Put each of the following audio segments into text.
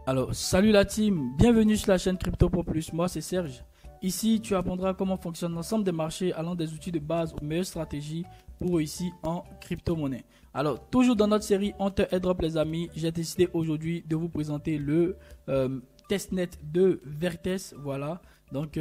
Alors, salut la team, bienvenue sur la chaîne Crypto Pro Plus, moi c'est Serge. Ici, tu apprendras comment fonctionne l'ensemble des marchés allant des outils de base aux meilleures stratégies pour réussir en crypto-monnaie. Alors, toujours dans notre série Hunter Airdrop les amis, j'ai décidé aujourd'hui de vous présenter le testnet de Vertès, voilà. Donc,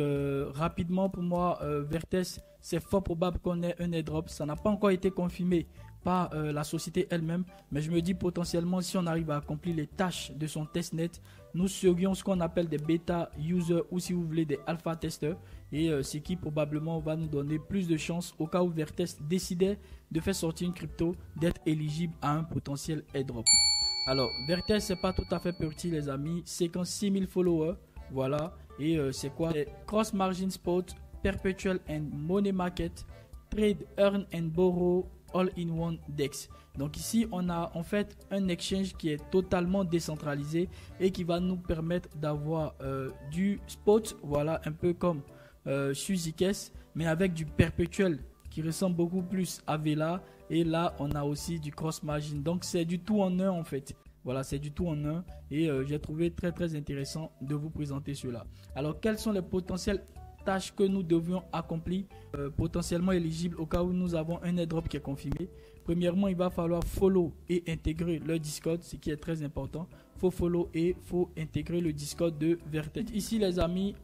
rapidement pour moi, Vertès, c'est fort probable qu'on ait un airdrop, ça n'a pas encore été confirmé par la société elle-même, mais je me dis potentiellement si on arrive à accomplir les tâches de son testnet, nous serions ce qu'on appelle des bêta users ou si vous voulez des alpha testeurs, et ce qui probablement va nous donner plus de chances au cas où Vertès décidait de faire sortir une crypto d'être éligible à un potentiel airdrop. Alors Vertès c'est pas tout à fait petit les amis, 56 000 followers, voilà, et c'est quoi? Cross margin spot, perpetual and money market, trade, earn and borrow, all-in-one DEX. Donc ici on a en fait un exchange qui est totalement décentralisé et qui va nous permettre d'avoir du spot, voilà, un peu comme sur Zcash, mais avec du perpétuel qui ressemble beaucoup plus à Vela, et là on a aussi du cross margin, donc c'est du tout en un en fait. Voilà, c'est du tout en un, et j'ai trouvé très intéressant de vous présenter cela. Alors quelles sont les potentielles tâches que nous devions accomplir, potentiellement éligibles au cas où nous avons un airdrop qui est confirmé? Premièrement, il va falloir follow et intégrer le Discord, ce qui est très important. Faut follow et faut intégrer le Discord de Vertès. Ici les amis,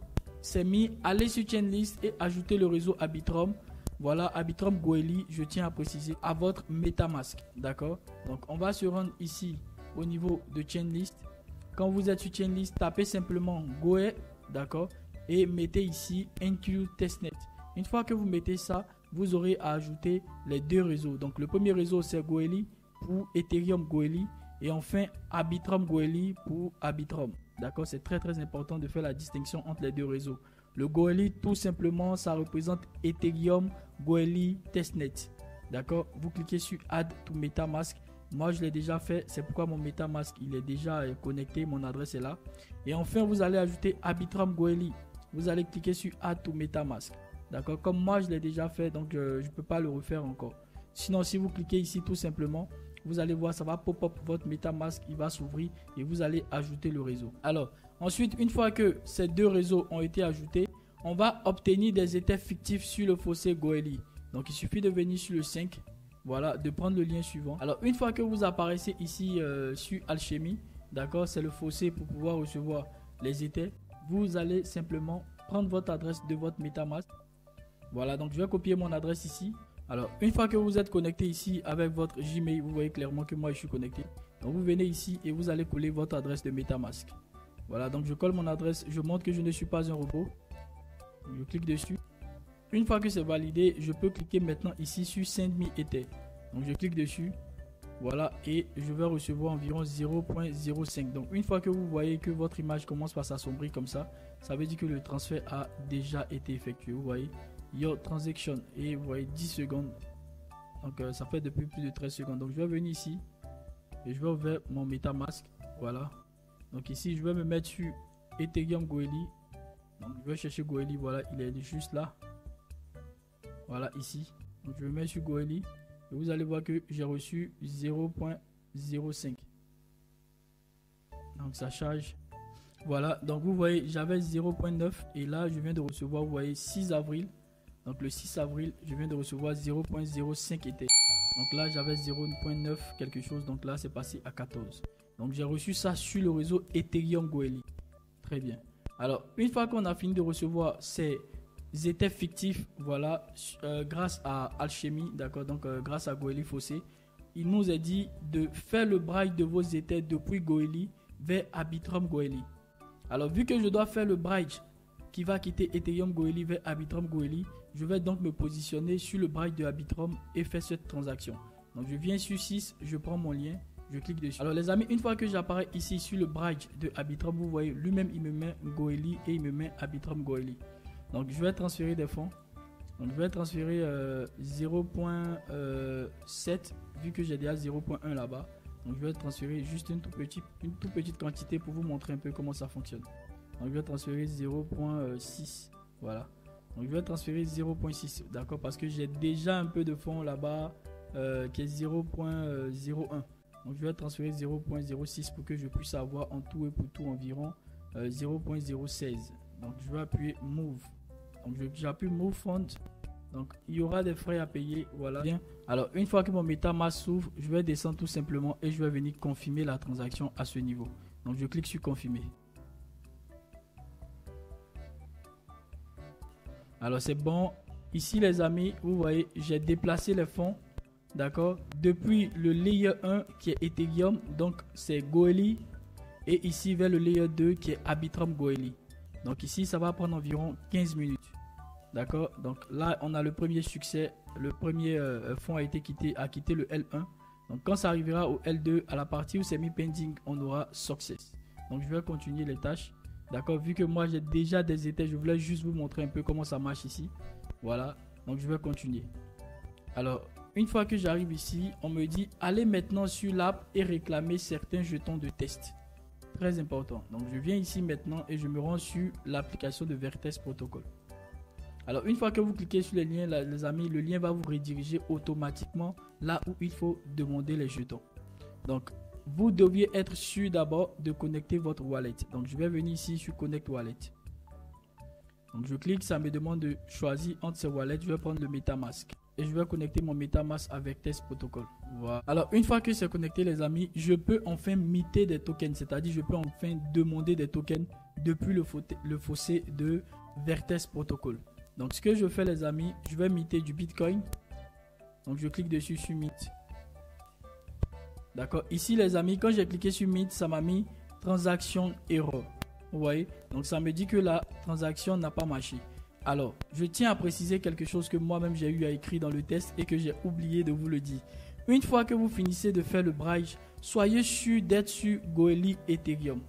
c'est mis, allez sur Chainlist et ajouter le réseau Arbitrum. Voilà, Arbitrum Goerli, je tiens à préciser, à votre MetaMask, d'accord? Donc on va se rendre ici au niveau de Chainlist. Quand vous êtes sur Chainlist, tapez simplement Goe, d'accord, et mettez ici Include Testnet. Une fois que vous mettez ça, vous aurez à ajouter les deux réseaux. Donc le premier réseau c'est Goerli pour Ethereum Goerli, et enfin Arbitrum Goerli pour Arbitrum. D'accord, c'est très important de faire la distinction entre les deux réseaux. Le Goerli, tout simplement, ça représente Ethereum Goerli Testnet. D'accord, vous cliquez sur Add to MetaMask. Moi je l'ai déjà fait, c'est pourquoi mon MetaMask il est déjà connecté, mon adresse est là. Et enfin vous allez ajouter Arbitrum Goerli. Vous allez cliquer sur Add to MetaMask. D'accord, comme moi je l'ai déjà fait, donc je ne peux pas le refaire encore. Sinon si vous cliquez ici tout simplement, vous allez voir, ça va pop-up votre MetaMask, il va s'ouvrir et vous allez ajouter le réseau. Alors ensuite, une fois que ces deux réseaux ont été ajoutés, on va obtenir des éthers fictifs sur le fossé Goerli. Donc il suffit de venir sur le 5, voilà, de prendre le lien suivant. Alors une fois que vous apparaissez ici sur Alchemy, d'accord, c'est le fossé pour pouvoir recevoir les éthers. Vous allez simplement prendre votre adresse de votre MetaMask. Voilà, donc je vais copier mon adresse ici. Alors une fois que vous êtes connecté ici avec votre Gmail, vous voyez clairement que moi je suis connecté. Donc vous venez ici et vous allez coller votre adresse de MetaMask. Voilà, donc je colle mon adresse, je montre que je ne suis pas un robot. Je clique dessus. Une fois que c'est validé, je peux cliquer maintenant ici sur Send Me Ether. Donc je clique dessus. Voilà, et je vais recevoir environ 0.05. Donc une fois que vous voyez que votre image commence par s'assombrir comme ça veut dire que le transfert a déjà été effectué. Vous voyez, Your Transaction, et vous voyez 10 secondes. Donc ça fait depuis plus de 13 secondes. Donc je vais venir ici et je vais ouvrir mon MetaMask. Voilà. Donc ici je vais me mettre sur Ethereum Goerli. Donc je vais chercher Goerli, voilà, il est juste là. Voilà ici. Donc je vais mettre sur Goerli. Et vous allez voir que j'ai reçu 0.05. Donc ça charge. Voilà, donc vous voyez, j'avais 0.9 et là je viens de recevoir, vous voyez, 6 avril. Donc le 6 avril, je viens de recevoir 0.05 Ether. Donc là j'avais 0.9 quelque chose, donc là c'est passé à 14. Donc j'ai reçu ça sur le réseau Ethereum Goerli. Très bien. Alors une fois qu'on a fini de recevoir ces étaient fictifs, voilà, grâce à Alchemy, d'accord, donc grâce à Goerli Fossé, il nous est dit de faire le bridge de vos éthers depuis Goerli vers Arbitrum Goerli. Alors vu que je dois faire le bridge qui va quitter Ethereum Goerli vers Arbitrum Goerli, je vais donc me positionner sur le bridge de Arbitrum et faire cette transaction. Donc je viens sur 6, je prends mon lien, je clique dessus. Alors les amis, une fois que j'apparais ici sur le bridge de Arbitrum, vous voyez lui-même il me met Goerli et il me met Arbitrum Goerli. Donc je vais transférer des fonds. Donc je vais transférer 0.7 vu que j'ai déjà 0.1 là-bas. Donc je vais transférer juste une toute petite quantité pour vous montrer un peu comment ça fonctionne. Donc je vais transférer 0.6. Voilà. Donc je vais transférer 0.6. D'accord, parce que j'ai déjà un peu de fonds là-bas qui est 0.01. Donc je vais transférer 0.06 pour que je puisse avoir en tout et pour tout environ 0.016. Donc je vais appuyer Move. Donc j'appuie Move Fund. Donc il y aura des frais à payer. Voilà. Bien. Alors une fois que mon MetaMask s'ouvre, je vais descendre tout simplement et je vais venir confirmer la transaction à ce niveau. Donc je clique sur confirmer. Alors c'est bon. Ici les amis, vous voyez, j'ai déplacé les fonds. D'accord. Depuis le layer 1 qui est Ethereum, donc c'est Goerli. Et ici vers le layer 2 qui est Arbitrum Goerli. Donc ici ça va prendre environ 15 minutes. D'accord. Donc là on a le premier succès. Le premier fonds a quitté le L1. Donc quand ça arrivera au L2, à la partie où c'est mis pending, on aura success. Donc je vais continuer les tâches. D'accord. Vu que moi j'ai déjà des états, je voulais juste vous montrer un peu comment ça marche ici. Voilà. Donc je vais continuer. Alors une fois que j'arrive ici, on me dit allez maintenant sur l'app et réclamer certains jetons de test. Très important. Donc je viens ici maintenant et je me rends sur l'application de Vertex Protocol. Alors une fois que vous cliquez sur les liens, les amis, le lien va vous rediriger automatiquement là où il faut demander les jetons. Donc vous deviez être sûr d'abord de connecter votre wallet. Donc je vais venir ici sur Connect Wallet. Donc je clique, ça me demande de choisir entre ces wallets. Je vais prendre le MetaMask et je vais connecter mon MetaMask avec Test Protocol. Voilà. Alors une fois que c'est connecté les amis, je peux enfin miter des tokens, c'est-à-dire je peux enfin demander des tokens depuis le fossé de Vertex Protocol. Donc ce que je fais les amis, je vais miter du Bitcoin. Donc je clique dessus sur Mint. D'accord. Ici les amis, quand j'ai cliqué sur Mint, ça m'a mis transaction error. Vous voyez, donc ça me dit que la transaction n'a pas marché. Alors, je tiens à préciser quelque chose que moi-même j'ai eu à écrire dans le test et que j'ai oublié de vous le dire. Une fois que vous finissez de faire le bridge, soyez sûr d'être sur Goerli Ethereum.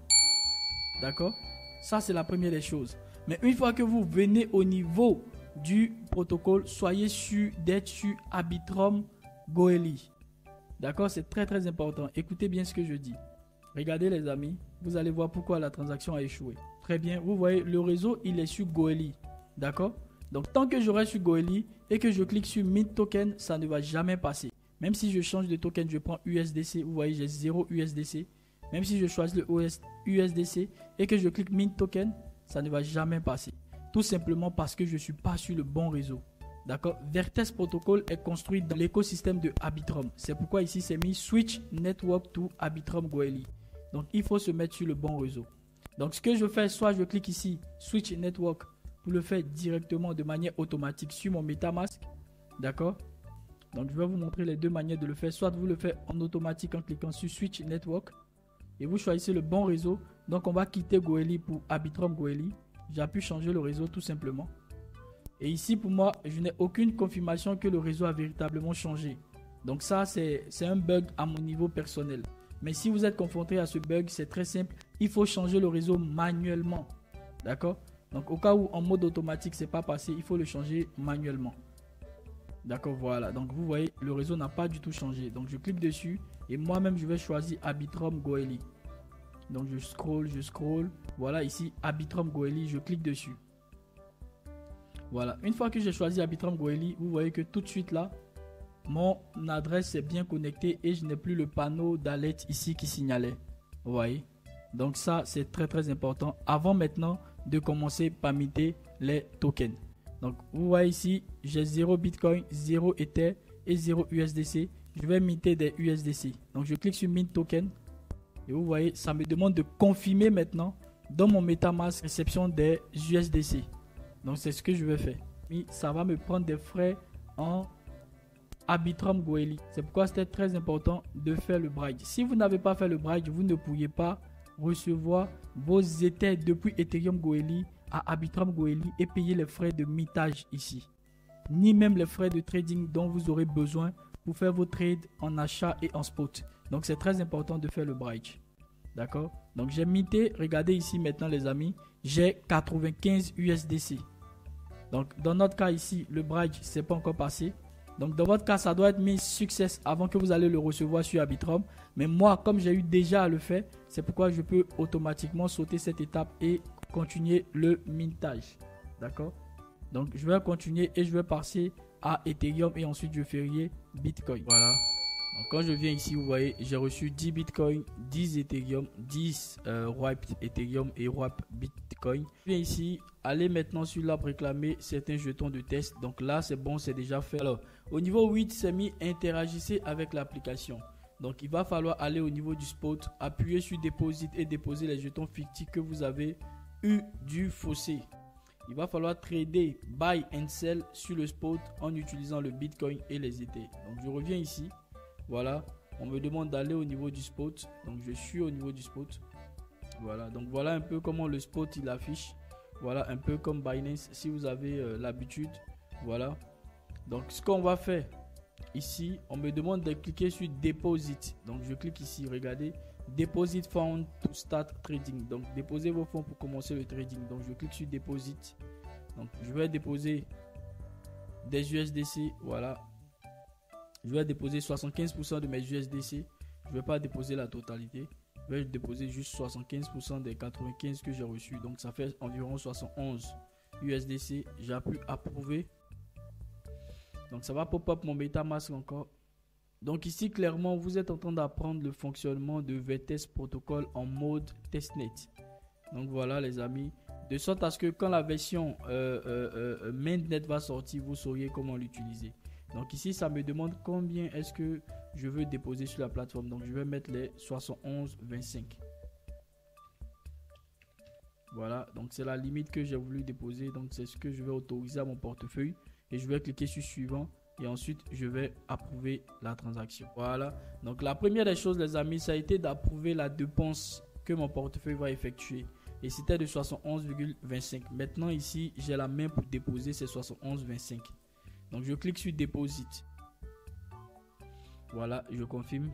D'accord? Ça, c'est la première des choses. Mais une fois que vous venez au niveau du protocole, soyez sûr d'être sur Arbitrum Goerli. D'accord? C'est très très important. Écoutez bien ce que je dis. Regardez les amis, vous allez voir pourquoi la transaction a échoué. Très bien, vous voyez, le réseau, il est sur Goerli. D'accord? Donc, tant que j'aurai sur Goerli et que je clique sur Mint Token, ça ne va jamais passer. Même si je change de token, je prends USDC, vous voyez, j'ai 0 USDC. Même si je choisis le USDC et que je clique Mint Token, ça ne va jamais passer. Tout simplement parce que je ne suis pas sur le bon réseau. D'accord? Vertex Protocol est construit dans l'écosystème de Arbitrum. C'est pourquoi ici, c'est mis Switch Network to Arbitrum Goerli. Donc, il faut se mettre sur le bon réseau. Donc, ce que je fais, soit je clique ici, Switch Network, pour le faire directement de manière automatique sur mon MetaMask. D'accord? Donc, je vais vous montrer les deux manières de le faire. Soit vous le faites en automatique en cliquant sur Switch Network. Et vous choisissez le bon réseau. Donc, on va quitter Goerli pour Arbitrum Goerli. J'appuie changer le réseau tout simplement. Et ici, pour moi, je n'ai aucune confirmation que le réseau a véritablement changé. Donc, ça, c'est un bug à mon niveau personnel. Mais si vous êtes confronté à ce bug, c'est très simple. Il faut changer le réseau manuellement. D'accord? Donc, au cas où en mode automatique, c'est pas passé, il faut le changer manuellement. D'accord, voilà. Donc, vous voyez, le réseau n'a pas du tout changé. Donc, je clique dessus et moi-même, je vais choisir Arbitrum Goerli. Donc, je scroll. Voilà, ici, Arbitrum Goerli, je clique dessus. Voilà. Une fois que j'ai choisi Arbitrum Goerli, vous voyez que tout de suite là, mon adresse est bien connectée et je n'ai plus le panneau d'alerte ici qui signalait. Vous voyez? Donc ça, c'est très très important. Avant maintenant de commencer par miter les tokens. Donc vous voyez ici, j'ai 0 Bitcoin, 0 Ether et 0 USDC. Je vais miter des USDC. Donc je clique sur Mint Token. Et vous voyez, ça me demande de confirmer maintenant dans mon MetaMask réception des USDC. Donc c'est ce que je vais faire. Mais ça va me prendre des frais en Arbitrum Goerli. C'est pourquoi c'était très important de faire le bridge. Si vous n'avez pas fait le bridge, vous ne pourriez pas recevoir vos Ethers depuis Ethereum Goerli à Arbitrum Goerli et payer les frais de mitage ici. Ni même les frais de trading dont vous aurez besoin pour faire vos trades en achat et en spot. Donc c'est très important de faire le bridge. D'accord? Donc j'ai mité, regardez ici maintenant les amis, j'ai 95 USDC. Donc dans notre cas ici, le bridge c'est pas encore passé. Donc dans votre cas, ça doit être mis success avant que vous allez le recevoir sur Arbitrum. Mais moi, comme j'ai eu déjà à le faire, c'est pourquoi je peux automatiquement sauter cette étape et continuer le mintage. D'accord? Donc je vais continuer et je vais passer à Ethereum et ensuite je ferai Bitcoin. Voilà. Donc quand je viens ici, vous voyez, j'ai reçu 10 Bitcoin, 10 Ethereum, 10 Wrapped Ethereum et Wrapped Bitcoin. Je viens ici, allez maintenant sur l'app réclamer certains jetons de test. Donc là, c'est bon, c'est déjà fait. Alors, au niveau 8, c'est mis interagissez avec l'application. Donc il va falloir aller au niveau du spot, appuyer sur Deposit et déposer les jetons fictifs que vous avez eu du fossé. Il va falloir trader buy and sell sur le spot en utilisant le Bitcoin et les ETH. Donc je reviens ici. Voilà, on me demande d'aller au niveau du spot. Donc je suis au niveau du spot. Voilà, donc voilà un peu comment le spot il affiche. Voilà, un peu comme Binance si vous avez l'habitude. Voilà. Donc ce qu'on va faire ici, on me demande de cliquer sur Deposit. Donc je clique ici, regardez. Deposit Fund to start trading. Donc déposez vos fonds pour commencer le trading. Donc je clique sur Deposit. Donc je vais déposer des USDC. Voilà. Je vais déposer 75% de mes USDC. Je ne vais pas déposer la totalité. Je vais déposer juste 75% des 95 que j'ai reçus. Donc ça fait environ 71 USDC. J'appuie approuver. Donc ça va pop-up mon MetaMask encore. Donc ici clairement vous êtes en train d'apprendre le fonctionnement de VTest Protocol en mode testnet. Donc voilà les amis. De sorte à ce que quand la version mainnet va sortir, vous sauriez comment l'utiliser. Donc ici, ça me demande combien est-ce que je veux déposer sur la plateforme. Donc je vais mettre les 71,25. Voilà, donc c'est la limite que j'ai voulu déposer. Donc c'est ce que je vais autoriser à mon portefeuille. Et je vais cliquer sur suivant. Et ensuite, je vais approuver la transaction. Voilà, donc la première des choses les amis, ça a été d'approuver la dépense que mon portefeuille va effectuer. Et c'était de 71,25. Maintenant ici, j'ai la main pour déposer ces 71,25. Donc je clique sur Deposit. Voilà, je confirme.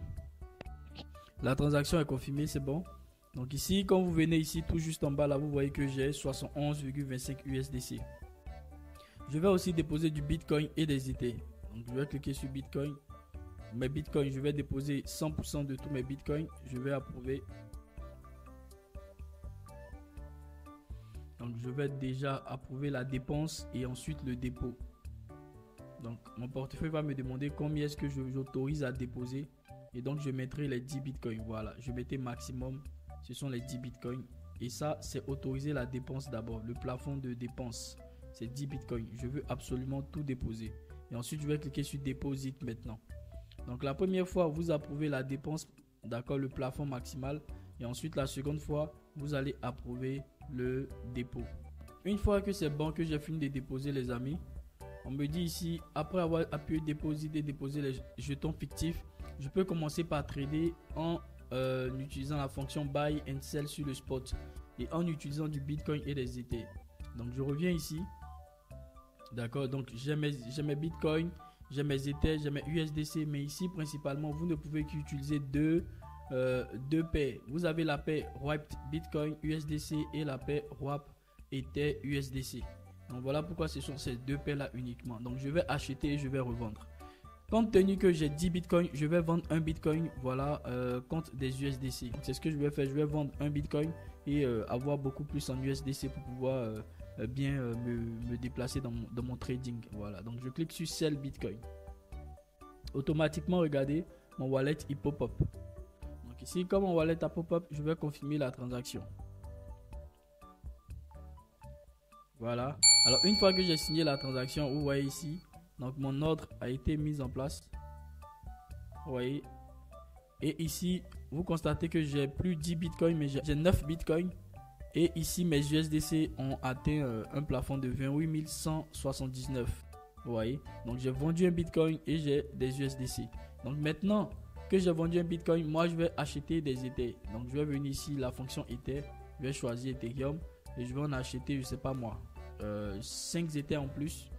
La transaction est confirmée, c'est bon. Donc ici, quand vous venez ici, tout juste en bas, là, vous voyez que j'ai 71,25 USDC. Je vais aussi déposer du Bitcoin et des ETH. Donc je vais cliquer sur Bitcoin. Mes Bitcoins, je vais déposer 100% de tous mes Bitcoins. Je vais approuver. Donc je vais déjà approuver la dépense et ensuite le dépôt. Donc mon portefeuille va me demander combien est-ce que j'autorise à déposer. Et donc je mettrai les 10 bitcoins. Voilà, je mettais maximum. Ce sont les 10 bitcoins. Et ça, c'est autoriser la dépense d'abord. Le plafond de dépense, c'est 10 bitcoins. Je veux absolument tout déposer. Et ensuite, je vais cliquer sur Deposit maintenant. Donc la première fois, vous approuvez la dépense, d'accord, le plafond maximal. Et ensuite, la seconde fois, vous allez approuver le dépôt. Une fois que c'est bon, que j'ai fini de déposer les amis, on me dit ici, après avoir appuyé Deposit et déposer les jetons fictifs, je peux commencer par trader en utilisant la fonction Buy and Sell sur le spot et en utilisant du Bitcoin et des ETH. Donc je reviens ici. D'accord, donc j'ai mes Bitcoin, j'ai mes ETH, j'ai mes USDC, mais ici principalement vous ne pouvez qu'utiliser deux paires. Vous avez la paire Wrapped Bitcoin USDC et la paire Wrapped Ether USDC. Donc voilà pourquoi ce sont ces deux paires là uniquement. Donc je vais acheter et je vais revendre. Compte tenu que j'ai 10 bitcoins, je vais vendre un bitcoin, voilà, contre des USDC. C'est ce que je vais faire, je vais vendre un bitcoin et avoir beaucoup plus en USDC pour pouvoir bien me déplacer dans mon trading. Voilà, donc je clique sur Sell Bitcoin. Automatiquement, regardez, mon wallet il pop-up. Donc ici, comme mon wallet a pop-up, je vais confirmer la transaction. Voilà. Alors une fois que j'ai signé la transaction, vous voyez ici, donc mon ordre a été mis en place. Vous voyez. Et ici, vous constatez que j'ai plus 10 bitcoins, mais j'ai 9 bitcoins. Et ici, mes USDC ont atteint un plafond de 28 179. Vous voyez. Donc j'ai vendu un bitcoin et j'ai des USDC. Donc maintenant que j'ai vendu un bitcoin, moi je vais acheter des Ether. Donc je vais venir ici, la fonction Ether. Je vais choisir Ethereum. Et je vais en acheter, je sais pas moi, 5 Ether en plus.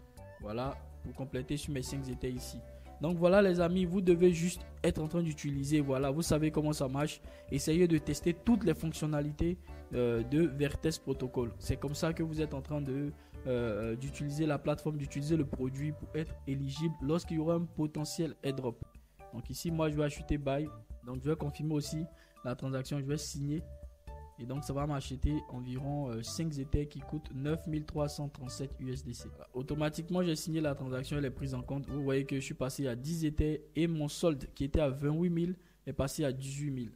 Voilà, pour compléter sur mes 5 Ether ici. Donc voilà les amis, vous devez juste être en train d'utiliser, voilà, vous savez comment ça marche. Essayez de tester toutes les fonctionnalités de VTest Protocol. C'est comme ça que vous êtes en train d'utiliser la plateforme, d'utiliser le produit pour être éligible lorsqu'il y aura un potentiel airdrop. Donc ici, moi je vais acheter buy. Donc je vais confirmer aussi la transaction, je vais signer. Et donc, ça va m'acheter environ 5 Ethers qui coûtent 9337 USDC. Voilà. Automatiquement, j'ai signé la transaction, elle est prise en compte. Vous voyez que je suis passé à 10 Ethers et mon solde qui était à 28 000 est passé à 18 000.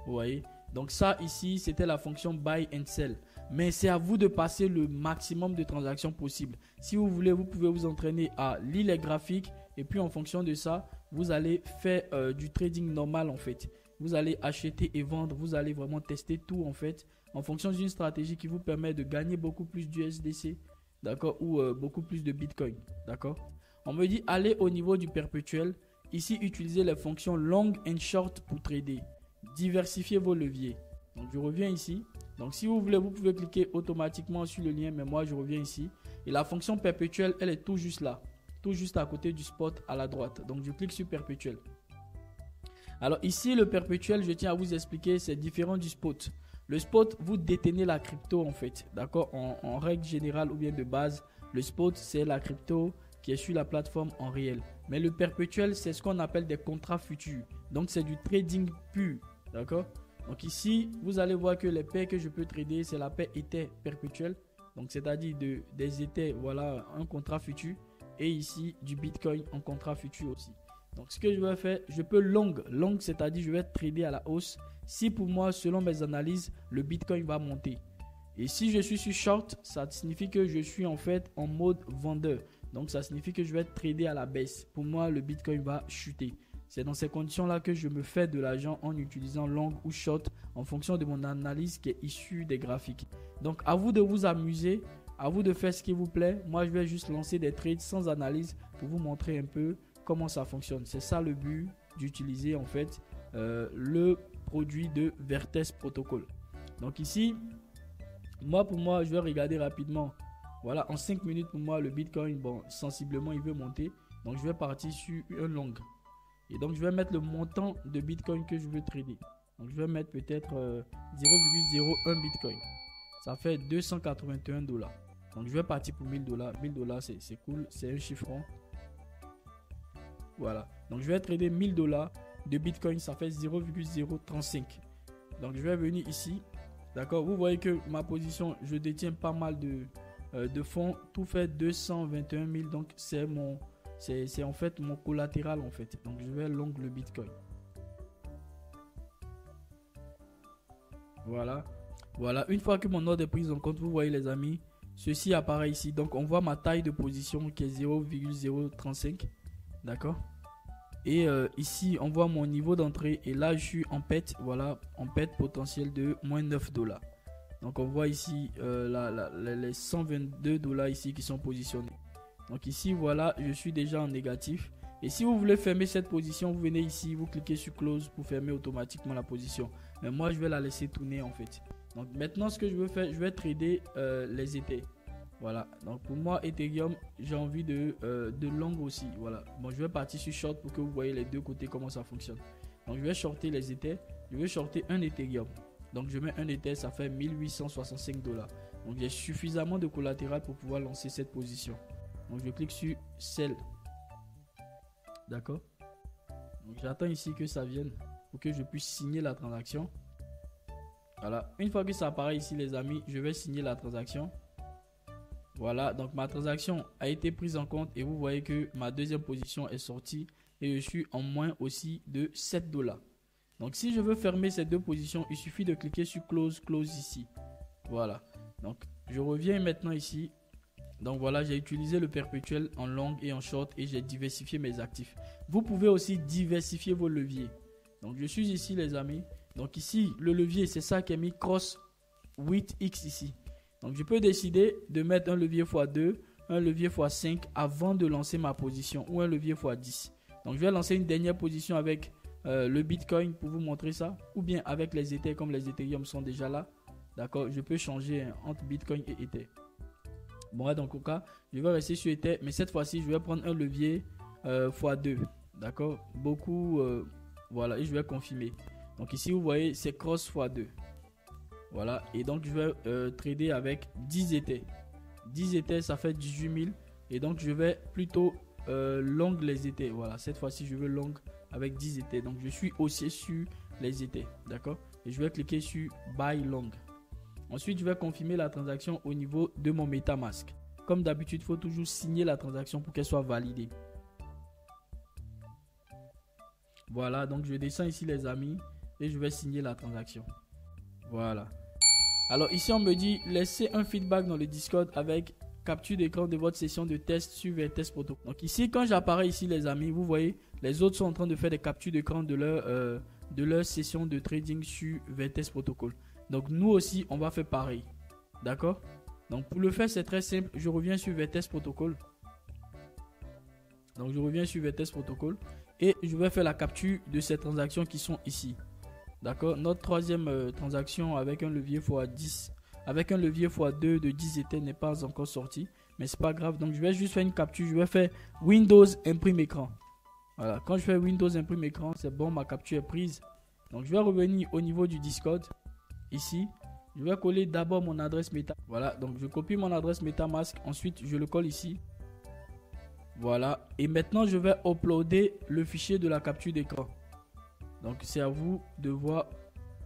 Vous voyez? Donc ça ici, c'était la fonction buy and sell. Mais c'est à vous de passer le maximum de transactions possible. Si vous voulez, vous pouvez vous entraîner à lire les graphiques. Et puis en fonction de ça, vous allez faire du trading normal en fait. Vous allez acheter et vendre. Vous allez vraiment tester tout en fait. En fonction d'une stratégie qui vous permet de gagner beaucoup plus d'USDC. D'accord? Ou beaucoup plus de Bitcoin. D'accord? On me dit, allez au niveau du perpétuel. Ici, utilisez les fonctions long and short pour trader. Diversifiez vos leviers. Donc je reviens ici. Donc si vous voulez, vous pouvez cliquer automatiquement sur le lien, mais moi je reviens ici. Et la fonction perpétuelle, elle est tout juste là, tout juste à côté du spot à la droite. Donc je clique sur perpétuel. Alors ici, le perpétuel, je tiens à vous expliquer, c'est différent du spot. Le spot, vous détenez la crypto en fait, d'accord, en règle générale ou bien de base. Le spot, c'est la crypto qui est sur la plateforme en réel. Mais le perpétuel, c'est ce qu'on appelle des contrats futurs. Donc c'est du trading pur, d'accord. Donc ici, vous allez voir que les paires que je peux trader, c'est la paire Ether perpétuelle. Donc c'est-à-dire des Ethers, voilà, un contrat futur. Et ici, du Bitcoin en contrat futur aussi. Donc ce que je vais faire, je peux long, c'est-à-dire je vais trader à la hausse. Si pour moi, selon mes analyses, le Bitcoin va monter. Et si je suis sur short, ça signifie que je suis en fait en mode vendeur. Donc ça signifie que je vais trader à la baisse. Pour moi, le Bitcoin va chuter. C'est dans ces conditions-là que je me fais de l'argent en utilisant long ou short en fonction de mon analyse qui est issue des graphiques. Donc à vous de vous amuser, à vous de faire ce qui vous plaît. Moi, je vais juste lancer des trades sans analyse pour vous montrer un peu comment ça fonctionne. C'est ça le but d'utiliser en fait le produit de Vertex Protocol. Donc ici, pour moi, je vais regarder rapidement. Voilà, en 5 minutes pour moi, le Bitcoin, bon, sensiblement, il veut monter. Donc je vais partir sur un long. Et donc, je vais mettre le montant de Bitcoin que je veux trader. Donc, je vais mettre peut-être 0,01 Bitcoin. Ça fait 281 $. Donc, je vais partir pour 1000 $. 1000 $, c'est cool. C'est un chiffre rond. Voilà. Donc, je vais trader 1000 $ de Bitcoin. Ça fait 0,035. Donc, je vais venir ici. D'accord. Vous voyez que ma position, je détiens pas mal de fonds. Tout fait 221 000. Donc, c'est en fait mon collatéral en fait. Donc je vais long le Bitcoin. Voilà. Voilà. Une fois que mon ordre est pris en compte, vous voyez les amis, ceci apparaît ici. Donc on voit ma taille de position qui est 0,035. D'accord. Et ici on voit mon niveau d'entrée. Et là je suis en perte. Voilà. En perte potentielle de moins 9 $. Donc on voit ici les 122 $ ici qui sont positionnés. Donc ici, voilà, je suis déjà en négatif. Et si vous voulez fermer cette position, vous venez ici, vous cliquez sur Close pour fermer automatiquement la position. Mais moi, je vais la laisser tourner en fait. Donc maintenant, ce que je veux faire, je vais trader les Ethers. Voilà. Donc pour moi, Ethereum, j'ai envie de long aussi. Voilà. Bon, je vais partir sur Short pour que vous voyez les deux côtés comment ça fonctionne. Donc je vais shorter les Ethers. Je vais shorter un Ethereum. Donc je mets un Ether, ça fait 1865 $. Donc j'ai suffisamment de collatéral pour pouvoir lancer cette position. Donc je clique sur Sell. D'accord. Donc j'attends ici que ça vienne pour que je puisse signer la transaction. Voilà. Une fois que ça apparaît ici les amis, je vais signer la transaction. Voilà. Donc ma transaction a été prise en compte et vous voyez que ma deuxième position est sortie et je suis en moins aussi de 7 $. Donc si je veux fermer ces deux positions, il suffit de cliquer sur Close ici. Voilà. Donc je reviens maintenant ici. Donc voilà, j'ai utilisé le perpétuel en long et en short et j'ai diversifié mes actifs. Vous pouvez aussi diversifier vos leviers. Donc je suis ici les amis. Donc ici, le levier, c'est ça qui est mis cross 8x ici. Donc je peux décider de mettre un levier x2, un levier x5 avant de lancer ma position ou un levier x10. Donc je vais lancer une dernière position avec le Bitcoin pour vous montrer ça. Ou bien avec les Ethers comme les Ethereum sont déjà là. D'accord, je peux changer entre Bitcoin et Ether. Bon, donc au cas, je vais rester sur Ether, mais cette fois-ci, je vais prendre un levier x2. D'accord, beaucoup, voilà, et je vais confirmer. Donc ici, vous voyez, c'est cross x2. Voilà, et donc je vais trader avec 10 Ethers. 10 Ethers, ça fait 18 000. Et donc je vais plutôt long les Ethers. Voilà, cette fois-ci, je veux long avec 10 Ethers. Donc je suis aussi sur les Ethers. D'accord, et je vais cliquer sur Buy Long. Ensuite, je vais confirmer la transaction au niveau de mon MetaMask. Comme d'habitude, il faut toujours signer la transaction pour qu'elle soit validée. Voilà, donc je descends ici les amis et je vais signer la transaction. Voilà. Alors ici, on me dit laissez un feedback dans le Discord avec capture d'écran de votre session de test sur VTest Protocol. Donc ici, quand j'apparais ici les amis, vous voyez, les autres sont en train de faire des captures d'écran de leur session de trading sur VTest Protocol. Donc nous aussi, on va faire pareil. D'accord? Donc pour le faire, c'est très simple. Je reviens sur VTest Protocol. Donc je reviens sur VTest Protocol et je vais faire la capture de ces transactions qui sont ici. D'accord? Notre troisième transaction avec un levier x10, avec un levier x2 de 10 Ethers n'est pas encore sorti. Mais c'est pas grave. Donc je vais juste faire une capture. Je vais faire Windows imprime écran. Voilà. Quand je fais Windows imprime écran, c'est bon, ma capture est prise. Donc je vais revenir au niveau du Discord. Ici, je vais coller d'abord mon adresse Meta. Voilà, donc je copie mon adresse MetaMask. Ensuite, je le colle ici. Voilà. Et maintenant, je vais uploader le fichier de la capture d'écran. Donc, c'est à vous de voir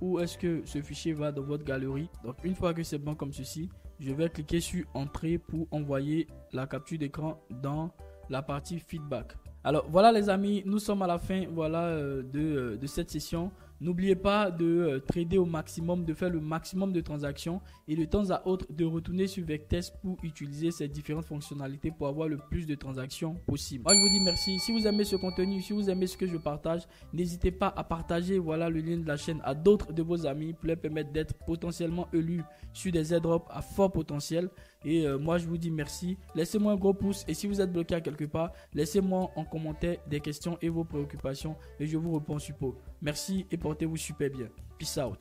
où est-ce que ce fichier va dans votre galerie. Donc, une fois que c'est bon comme ceci, je vais cliquer sur Entrée pour envoyer la capture d'écran dans la partie feedback. Alors, voilà les amis, nous sommes à la fin de cette session. N'oubliez pas de trader au maximum, de faire le maximum de transactions et de temps à autre de retourner sur VecTest pour utiliser ces différentes fonctionnalités pour avoir le plus de transactions possible. Moi, je vous dis merci. Si vous aimez ce contenu, si vous aimez ce que je partage, n'hésitez pas à partager le lien de la chaîne à d'autres de vos amis pour leur permettre d'être potentiellement élus sur des airdrops à fort potentiel. Et moi, je vous dis merci. Laissez-moi un gros pouce et si vous êtes bloqué à quelque part, laissez-moi en commentaire des questions et vos préoccupations et je vous réponds support. Merci et portez-vous super bien. Peace out.